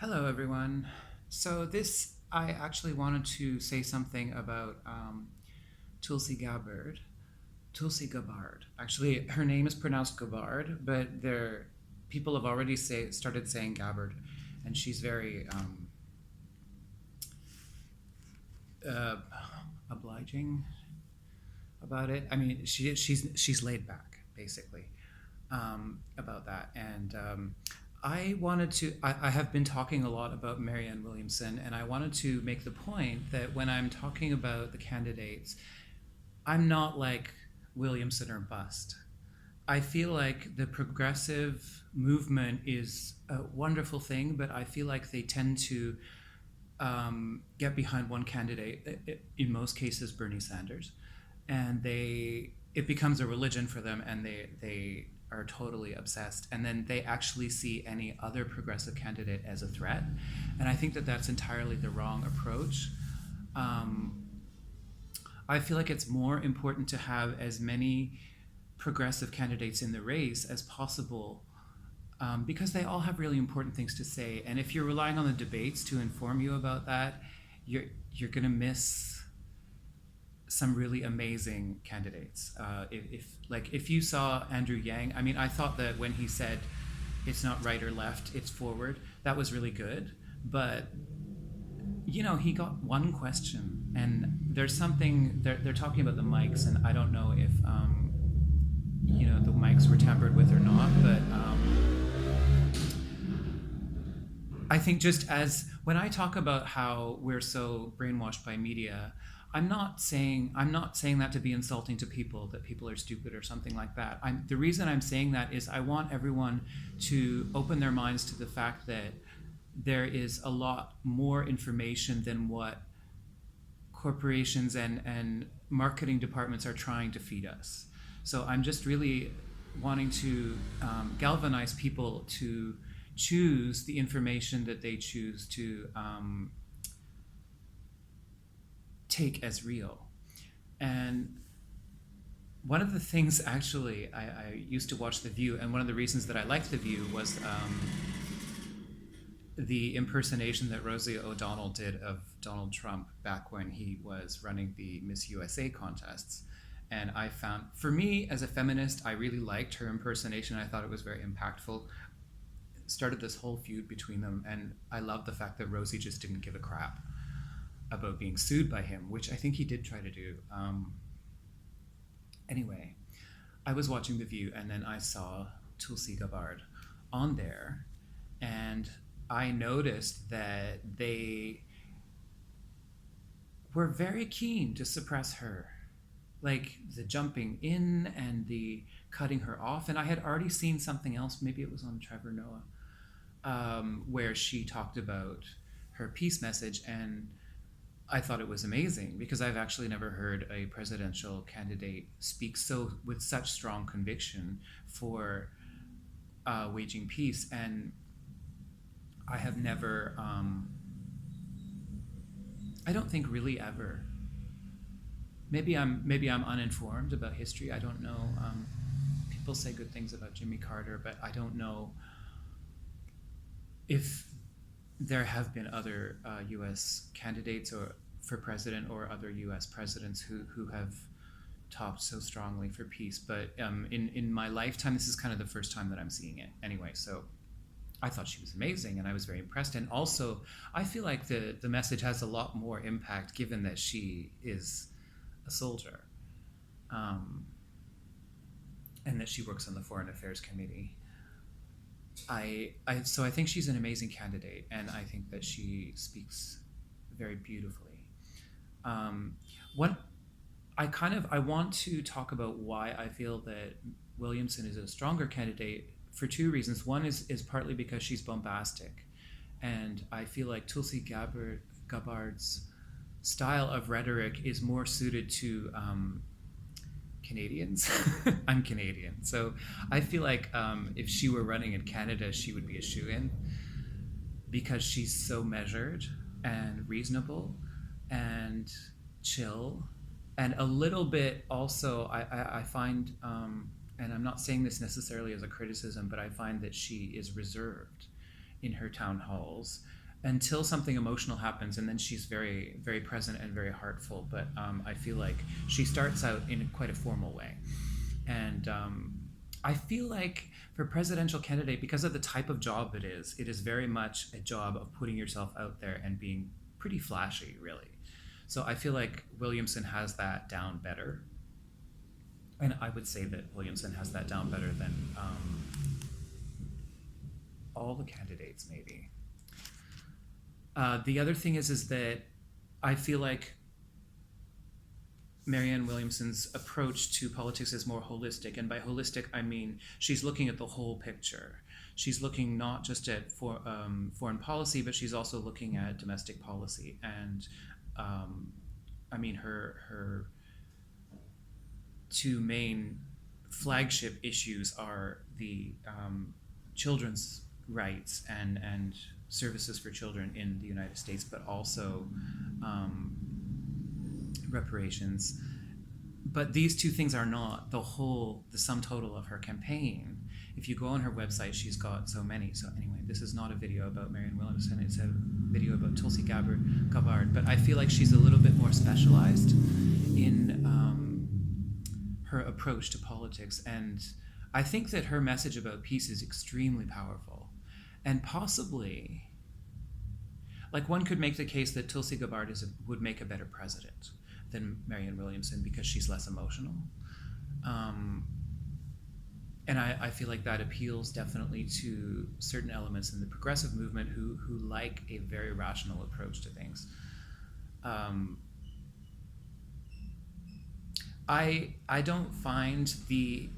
Hello, everyone. I actually wanted to say something about Tulsi Gabbard. Tulsi Gabbard. Actually, her name is pronounced Gabbard, but people have already started saying Gabbard, and she's very uh, obliging about it. I mean, she's laid back, basically, about that. And I have been talking a lot about Marianne Williamson, and I wanted to make the point that when I'm talking about the candidates, I'm not like Williamson or bust. I feel like the progressive movement is a wonderful thing, but I feel like they tend to get behind one candidate, in most cases Bernie Sanders, and it becomes a religion for them, and they are totally obsessed, and then they actually see any other progressive candidate as a threat, and I think that that's entirely the wrong approach. Um, I feel like it's more important to have as many progressive candidates in the race as possible, because they all have really important things to say. And if you're relying on the debates to inform you about that, you're you're gonna miss some really amazing candidates. If you saw Andrew Yang, I mean, I thought that when he said it's not right or left, it's forward, that was really good. But he got one question, and there's something they're talking about the mics, and I don't know if the mics were tampered with or not, but I think just as when I talk about how we're so brainwashed by media, I'm not saying that to be insulting to people, that people are stupid or something like that. The reason I'm saying that is I want everyone to open their minds to the fact that there is a lot more information than what corporations and marketing departments are trying to feed us. So I'm just really wanting to galvanize people to choose the information that they choose to take as real. And one of the things, actually, I used to watch The View, and one of the reasons that I liked The View was the impersonation that Rosie O'Donnell did of Donald Trump back when he was running the Miss USA contests. And I found, for me as a feminist, I really liked her impersonation. I thought it was very impactful. It started this whole feud between them, and I love the fact that Rosie just didn't give a crap about being sued by him, which I think he did try to do. Anyway, I was watching The View, and then I saw Tulsi Gabbard on there, and I noticed that they were very keen to suppress her, like the jumping in and the cutting her off. And I had already seen something else, maybe it was on Trevor Noah, where she talked about her peace message, and I thought it was amazing because I've actually never heard a presidential candidate speak so with such strong conviction for waging peace. And I have never, I don't think really ever. Maybe I'm uninformed about history. I don't know. People say good things about Jimmy Carter, but I don't know if there have been other U.S. candidates or for president or other U.S. presidents who have talked so strongly for peace. But in my lifetime, this is kind of the first time that I'm seeing it. Anyway, so I thought she was amazing, and I was very impressed. And also, I feel like the message has a lot more impact given that she is a soldier, and that she works on the Foreign Affairs Committee. So I think she's an amazing candidate, and I think that she speaks very beautifully. What I want to talk about why I feel that Williamson is a stronger candidate for two reasons. One is partly because she's bombastic, and I feel like Tulsi Gabbard's style of rhetoric is more suited to Canadians. I'm Canadian, so I feel like if she were running in Canada, she would be a shoo-in because she's so measured and reasonable and chill, and a little bit also. I find, and I'm not saying this necessarily as a criticism, but I find that she is reserved, in her town halls until something emotional happens, and then she's very, very present and very heartful. But I feel like she starts out in quite a formal way. And I feel like for presidential candidate, because of the type of job it is very much a job of putting yourself out there and being pretty flashy, really. So I feel like Williamson has that down better. And I would say that Williamson has that down better than all the candidates, maybe. The other thing is that I feel like Marianne Williamson's approach to politics is more holistic. And by holistic, I mean she's looking at the whole picture. She's looking not just at foreign policy, but she's also looking at domestic policy. And I mean, her two main flagship issues are the children's rights and services for children in the United States, but also reparations. But these two things are not the sum total of her campaign. If you go on her website, she's got so many. So anyway, this is not a video about Marianne Williamson, it's a video about Tulsi Gabbard. But I feel like she's a little bit more specialized in her approach to politics. And I think that her message about peace is extremely powerful. And possibly, like, one could make the case that Tulsi Gabbard would make a better president than Marianne Williamson because she's less emotional. And I feel like that appeals definitely to certain elements in the progressive movement who like a very rational approach to things. I don't find the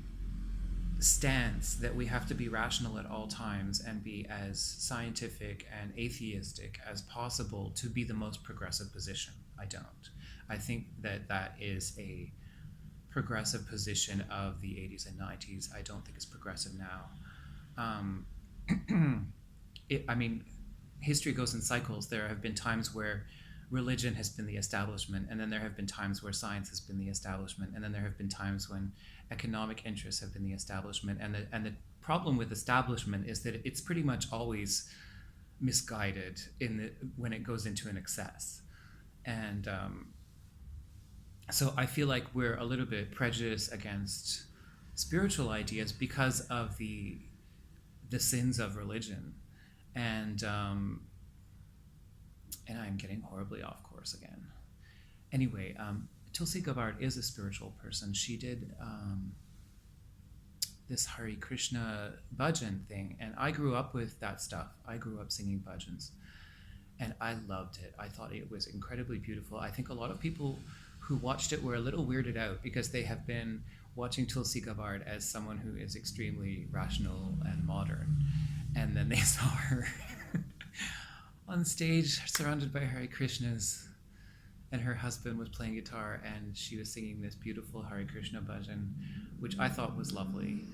stance that we have to be rational at all times and be as scientific and atheistic as possible to be the most progressive position. I don't. I think that is a progressive position of the 80s and 90s. I don't think it's progressive now. I mean, history goes in cycles. There have been times where religion has been the establishment, and then there have been times where science has been the establishment, and then there have been times when economic interests have been the establishment. And the problem with establishment is that it's pretty much always misguided when it goes into an excess. And so I feel like we're a little bit prejudiced against spiritual ideas because of the sins of religion. And I'm getting horribly off course again. Anyway, Tulsi Gabbard is a spiritual person. She did this Hare Krishna bhajan thing, and I grew up with that stuff. I grew up singing bhajans, and I loved it. I thought it was incredibly beautiful. I think a lot of people who watched it were a little weirded out because they have been watching Tulsi Gabbard as someone who is extremely rational and modern, and then they saw her on stage surrounded by Hare Krishnas, and her husband was playing guitar and she was singing this beautiful Hare Krishna bhajan, which I thought was lovely.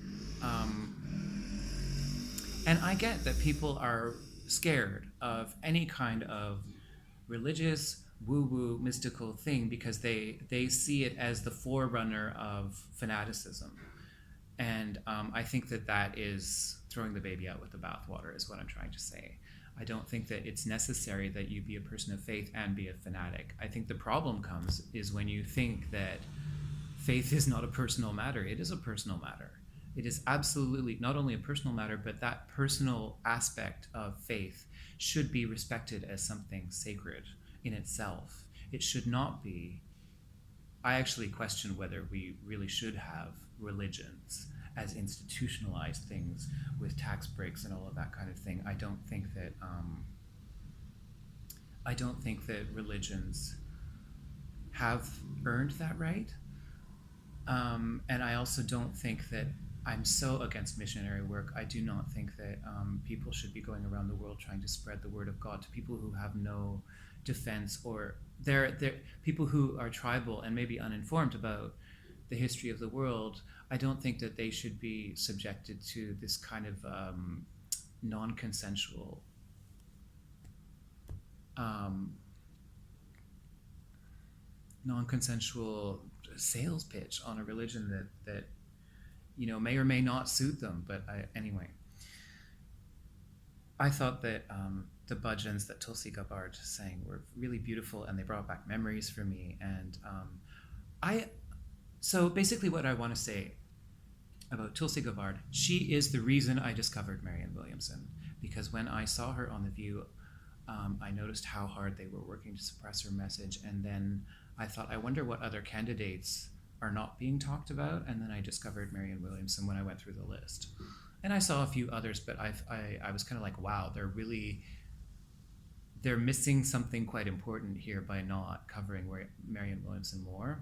And I get that people are scared of any kind of religious, woo-woo, mystical thing because they see it as the forerunner of fanaticism. And I think that is throwing the baby out with the bathwater, is what I'm trying to say. I don't think that it's necessary that you be a person of faith and be a fanatic. I think the problem is when you think that faith is not a personal matter. It is a personal matter. It is absolutely not only a personal matter, but that personal aspect of faith should be respected as something sacred in itself. It should not be. I actually question whether we really should have religions as institutionalized things with tax breaks and all of that kind of thing. I don't think that religions have earned that right. And I also don't think that I'm so against missionary work. I do not think that people should be going around the world trying to spread the word of God to people who have no defense, or they're people who are tribal and maybe uninformed about the history of the world. I don't think that they should be subjected to this kind of non-consensual sales pitch on a religion that may or may not suit them. But anyway, I thought that the bhajans that Tulsi Gabbard sang were really beautiful, and they brought back memories for me. And I so basically, what I want to say about Tulsi Gabbard, she is the reason I discovered Marianne Williamson, because when I saw her on The View, I noticed how hard they were working to suppress her message, and then I thought, I wonder what other candidates are not being talked about, and then I discovered Marianne Williamson when I went through the list. And I saw a few others, but I was kind of like, wow, they're missing something quite important here by not covering Marianne Williamson more.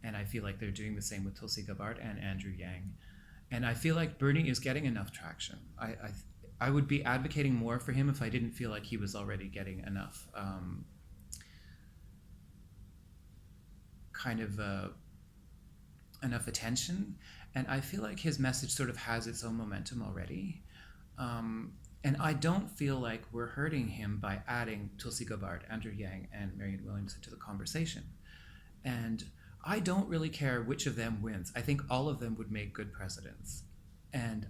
And I feel like they're doing the same with Tulsi Gabbard and Andrew Yang. And I feel like Bernie is getting enough traction. I would be advocating more for him if I didn't feel like he was already getting enough enough attention. And I feel like his message sort of has its own momentum already. And I don't feel like we're hurting him by adding Tulsi Gabbard, Andrew Yang, and Marianne Williamson to the conversation. And I don't really care which of them wins. I think all of them would make good presidents. And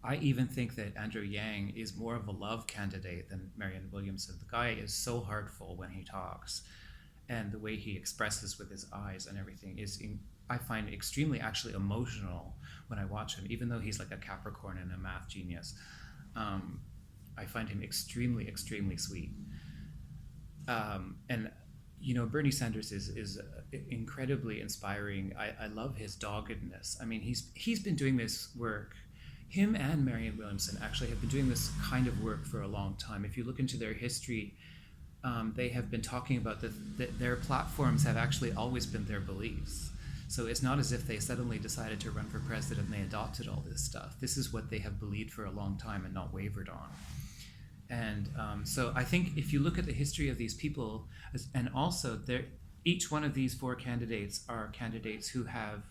I even think that Andrew Yang is more of a love candidate than Marianne Williamson. The guy is so heartful when he talks, and the way he expresses with his eyes and everything I find extremely actually emotional when I watch him, even though he's like a Capricorn and a math genius. I find him extremely, extremely sweet. And Bernie Sanders is incredibly inspiring. I love his doggedness. I mean, he's been doing this work. Him and Marianne Williamson actually have been doing this kind of work for a long time. If you look into their history, they have been talking about that their platforms have actually always been their beliefs. So it's not as if they suddenly decided to run for president and they adopted all this stuff. This is what they have believed for a long time and not wavered on. And so I think if you look at the history of these people, and also each one of these four candidates are candidates who have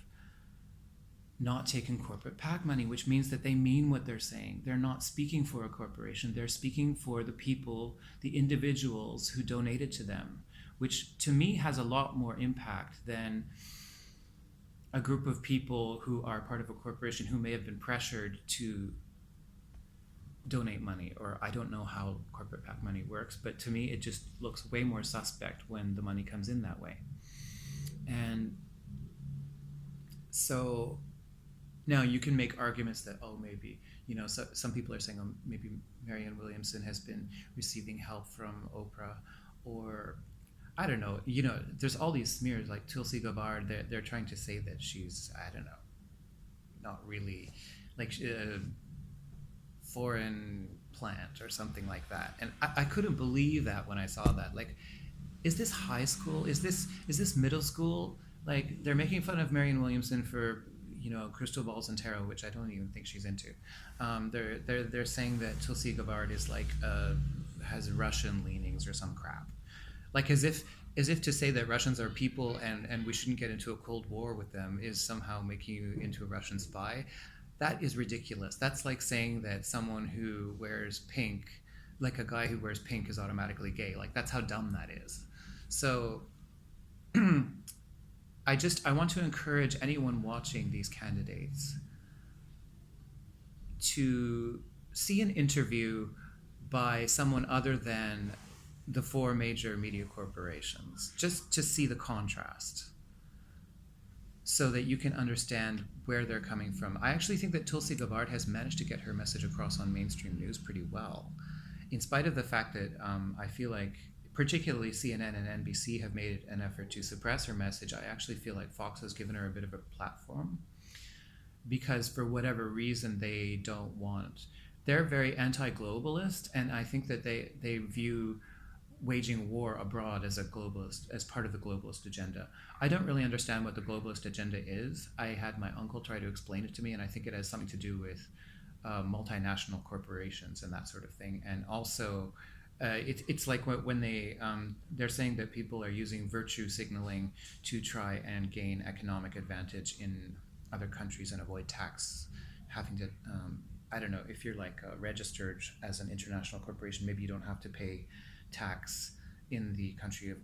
not taken corporate PAC money, which means that they mean what they're saying. They're not speaking for a corporation. They're speaking for the people, the individuals who donated to them, which to me has a lot more impact than a group of people who are part of a corporation who may have been pressured to donate money, or I don't know how corporate PAC money works, but to me it just looks way more suspect when the money comes in that way. And so now you can make arguments that, maybe, so some people are saying, maybe Marianne Williamson has been receiving help from Oprah, or I don't know, there's all these smears like Tulsi Gabbard. They're trying to say that she's, I don't know, not really, like foreign plant or something like that. And I couldn't believe that when I saw that. Like, is this high school? Is this middle school? Like, they're making fun of Marianne Williamson for, crystal balls and tarot, which I don't even think she's into. They're saying that Tulsi Gabbard is like has Russian leanings or some crap. Like, as if to say that Russians are people and we shouldn't get into a Cold War with them is somehow making you into a Russian spy. That is ridiculous. That's like saying that someone who wears pink, like a guy who wears pink, is automatically gay. Like, that's how dumb that is. So I want to encourage anyone watching these candidates to see an interview by someone other than the four major media corporations, just to see the contrast, so that you can understand where they're coming from. I actually think that Tulsi Gabbard has managed to get her message across on mainstream news pretty well, in spite of the fact that I feel like particularly CNN and NBC have made an effort to suppress her message. I actually feel like Fox has given her a bit of a platform, because for whatever reason they don't want, they're very anti-globalist, and I think that they view waging war abroad as part of the globalist agenda. I don't really understand what the globalist agenda is. I had my uncle try to explain it to me, and I think it has something to do with multinational corporations and that sort of thing. And also, it's like when they're saying that people are using virtue signaling to try and gain economic advantage in other countries and avoid tax, having to, I don't know, if you're like registered as an international corporation, maybe you don't have to pay tax in the country of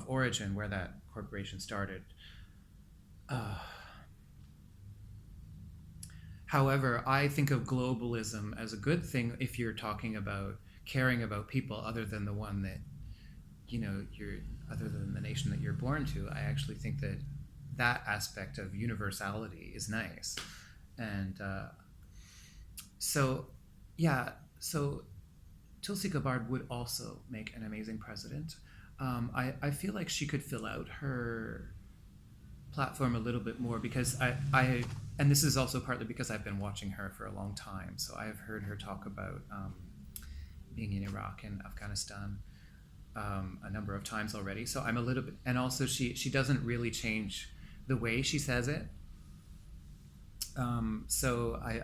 origin where that corporation started. However, I think of globalism as a good thing if you're talking about caring about people other than the one that, you're, other than the nation that you're born to. I actually think that that aspect of universality is nice. And so, yeah, so Tulsi Gabbard would also make an amazing president. I feel like she could fill out her platform a little bit more because and this is also partly because I've been watching her for a long time. So I've heard her talk about being in Iraq and Afghanistan a number of times already. So I'm a little bit, and also she doesn't really change the way she says it. So I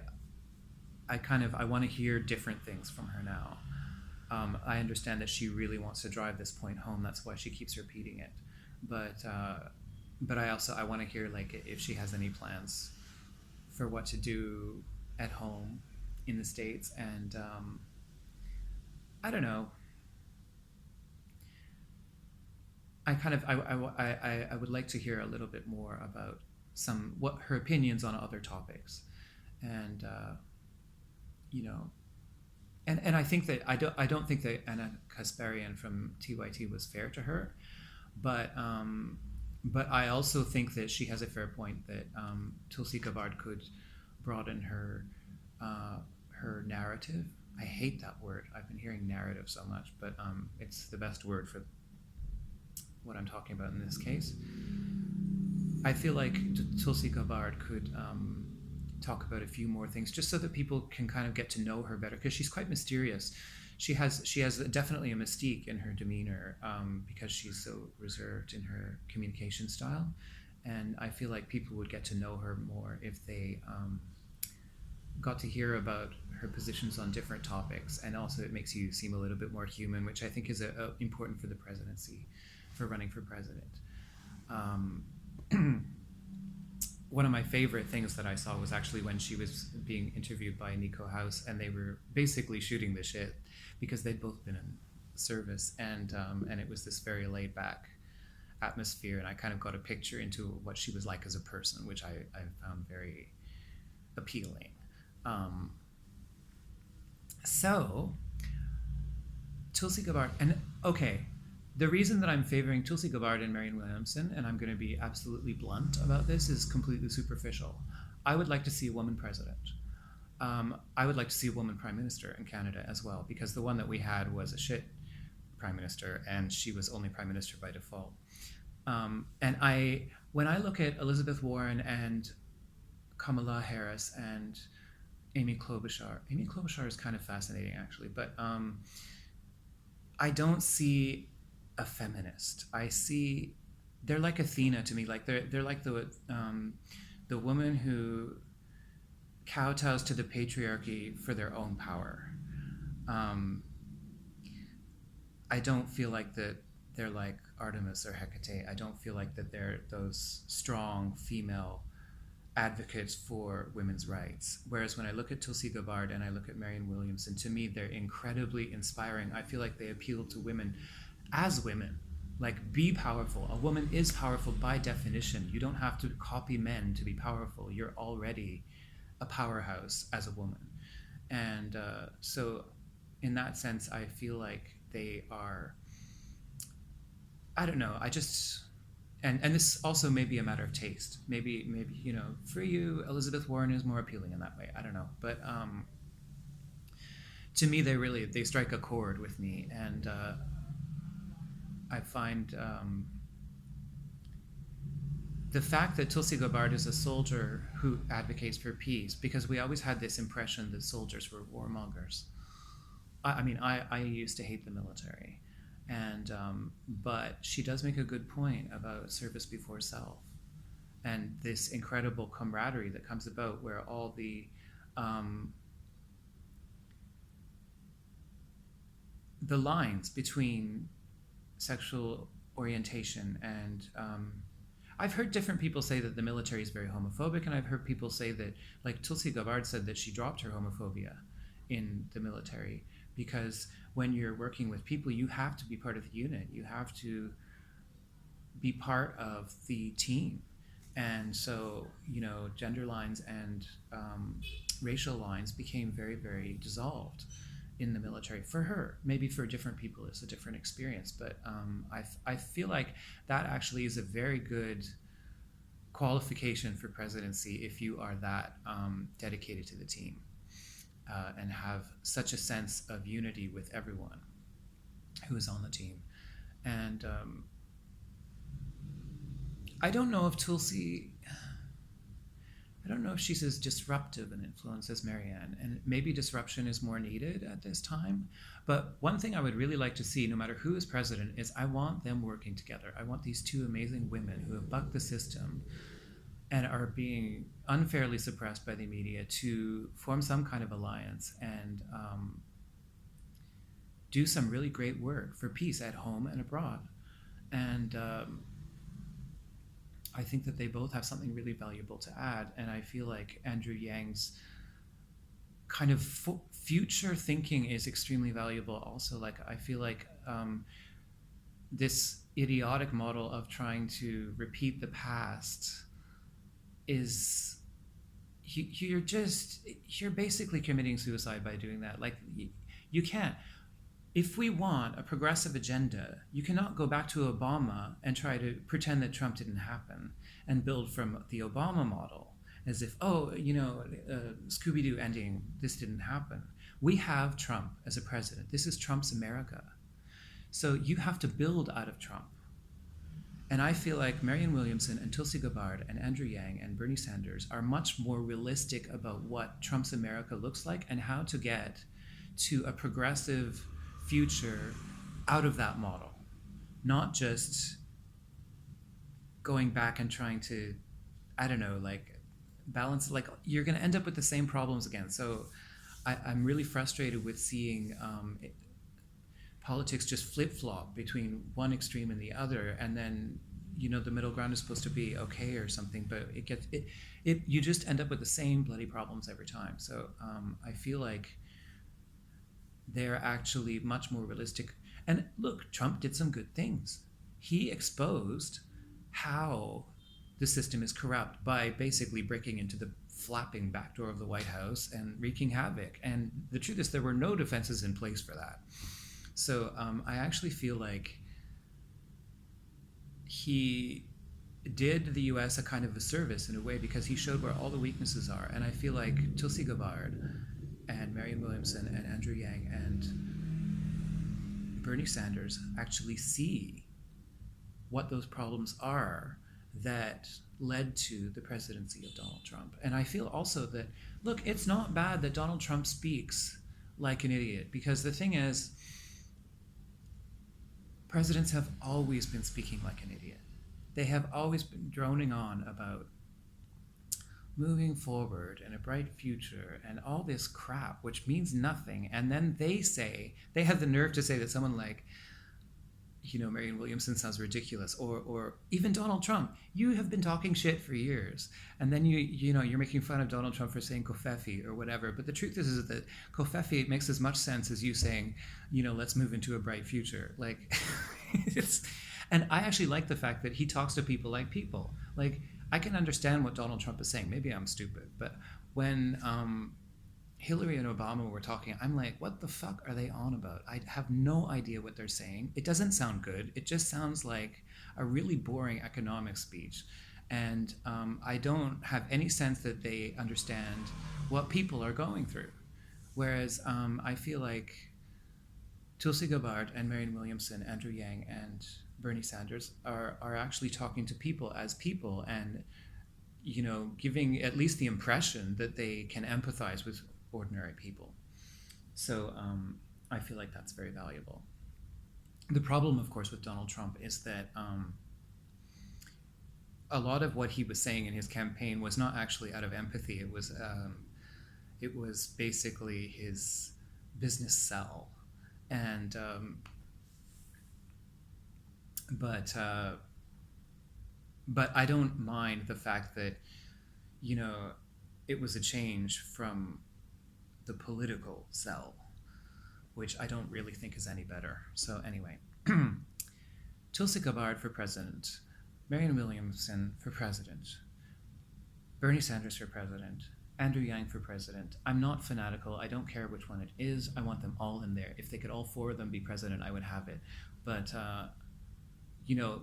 want to hear different things from her now. I understand that she really wants to drive this point home. That's why she keeps repeating it. But I want to hear like if she has any plans for what to do at home in the States. And I don't know. I would like to hear a little bit more about what her opinions on other topics, and you know, and I think that I don't think that Anna Kasparian from TYT was fair to her, but I also think that she has a fair point that Tulsi Gabbard could broaden her her narrative. I hate that word. I've been hearing narrative so much, but it's the best word for what I'm talking about in this case. I feel like Tulsi Gabbard could talk about a few more things just so that people can kind of get to know her better, because she's quite mysterious. She has definitely a mystique in her demeanor because she's so reserved in her communication style, and I feel like people would get to know her more if they got to hear about her positions on different topics, and also it makes you seem a little bit more human, which I think is important for the presidency, for running for president. One of my favorite things that I saw was actually when she was being interviewed by Nico House, and they were basically shooting the shit because they'd both been in service, and it was this very laid back atmosphere, and I kind of got a picture into what she was like as a person, which I found very appealing. So Tulsi Gabbard, and okay, the reason that I'm favoring Tulsi Gabbard and Marianne Williamson, and I'm going to be absolutely blunt about this, is completely superficial. I would like to see a woman president. I would like to see a woman prime minister in Canada as well, because the one that we had was a shit prime minister, and she was only prime minister by default. And when I look at Elizabeth Warren and Kamala Harris and Amy Klobuchar is kind of fascinating actually, but I don't see a feminist. I see they're like Athena to me. Like they're like the woman who kowtows to the patriarchy for their own power. I don't feel like that they're like Artemis or Hecate. I don't feel like that they're those strong female advocates for women's rights. Whereas when I look at Tulsi Gabbard and I look at Marianne Williamson, to me they're incredibly inspiring. I feel like they appeal to women as women. Like, be powerful. A woman is powerful by definition. You don't have to copy men to be powerful. You're already a powerhouse as a woman. And so in that sense, I feel like they are, I don't know, I just, and this also may be a matter of taste. Maybe, for you, Elizabeth Warren is more appealing in that way. I don't know. But to me, they strike a chord with me. And I find the fact that Tulsi Gabbard is a soldier who advocates for peace, because we always had this impression that soldiers were warmongers. I used to hate the military, and but she does make a good point about service before self, and this incredible camaraderie that comes about where all the lines between sexual orientation and I've heard different people say that the military is very homophobic, and I've heard people say that, like Tulsi Gabbard said, that she dropped her homophobia in the military, because when you're working with people, you have to be part of the unit. You have to be part of the team. And so, gender lines and racial lines became very, very dissolved in the military for her. Maybe for different people, it's a different experience. But I feel like that actually is a very good qualification for presidency if you are that dedicated to the team and have such a sense of unity with everyone who is on the team. And I don't know if Tulsi, I don't know if she's as disruptive an influence as Marianne, and maybe disruption is more needed at this time. But one thing I would really like to see, no matter who is president, is I want them working together. I want these two amazing women who have bucked the system and are being unfairly suppressed by the media to form some kind of alliance and do some really great work for peace at home and abroad. And I think that they both have something really valuable to add. And I feel like Andrew Yang's kind of future thinking is extremely valuable also. Like, I feel like this idiotic model of trying to repeat the past is you're basically committing suicide by doing that. Like, you can't. If we want a progressive agenda, you cannot go back to Obama and try to pretend that Trump didn't happen and build from the Obama model as if, Scooby-Doo ending, this didn't happen. We have Trump as a president. This is Trump's America. So you have to build out of Trump. And I feel like Marianne Williamson and Tulsi Gabbard and Andrew Yang and Bernie Sanders are much more realistic about what Trump's America looks like and how to get to a progressive future out of that model, not just going back and trying to, balance. Like, you're going to end up with the same problems again. So I'm really frustrated with seeing politics just flip-flop between one extreme and the other, and then the middle ground is supposed to be okay or something, but you just end up with the same bloody problems every time. So I feel like they're actually much more realistic. And look, Trump did some good things. He exposed how the system is corrupt by basically breaking into the flapping back door of the White House and wreaking havoc. And the truth is, there were no defenses in place for that. So I actually feel like he did the U.S. a kind of a service in a way, because he showed where all the weaknesses are. And I feel like Tulsi Gabbard and Marianne Williamson and Andrew Yang and Bernie Sanders actually see what those problems are that led to the presidency of Donald Trump. And I feel also that, look, it's not bad that Donald Trump speaks like an idiot, because the thing is, presidents have always been speaking like an idiot. They have always been droning on about moving forward and a bright future and all this crap, which means nothing. And then they have the nerve to say that someone like, Marianne Williamson sounds ridiculous, or even Donald Trump. You have been talking shit for years, and then you're making fun of Donald Trump for saying kofefi or whatever. But the truth is that kofefi makes as much sense as you saying, let's move into a bright future. Like, and I actually like the fact that he talks to people like people. Like, I can understand what Donald Trump is saying. Maybe I'm stupid, but when Hillary and Obama were talking, I'm like, what the fuck are they on about? I have no idea what they're saying. It doesn't sound good. It just sounds like a really boring economic speech. And I don't have any sense that they understand what people are going through. Whereas I feel like Tulsi Gabbard and Marianne Williamson, Andrew Yang and Bernie Sanders are actually talking to people as people, and giving at least the impression that they can empathize with ordinary people. So I feel like that's very valuable. The problem, of course, with Donald Trump is that a lot of what he was saying in his campaign was not actually out of empathy. It was basically his business sell, and but I don't mind the fact that it was a change from the political sell, which I don't really think is any better. So anyway, Tulsi Gabbard for president, Marianne Williamson for president, Bernie Sanders for president, Andrew Yang for president. I'm not fanatical. I don't care which one it is. I want them all in there. If they could all four of them be president, I would have it. But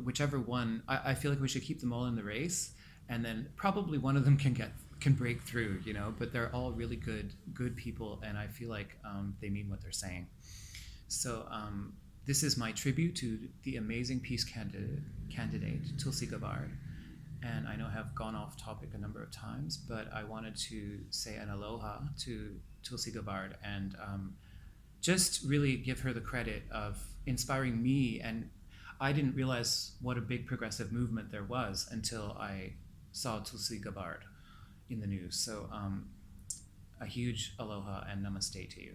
whichever one, I feel like we should keep them all in the race, and then probably one of them can break through. But they're all really good people, and I feel like they mean what they're saying. So this is my tribute to the amazing peace candidate Tulsi Gabbard. And I know I have gone off topic a number of times, but I wanted to say an aloha to Tulsi Gabbard and just really give her the credit of inspiring me. And I didn't realize what a big progressive movement there was until I saw Tulsi Gabbard in the news. So a huge aloha and namaste to you.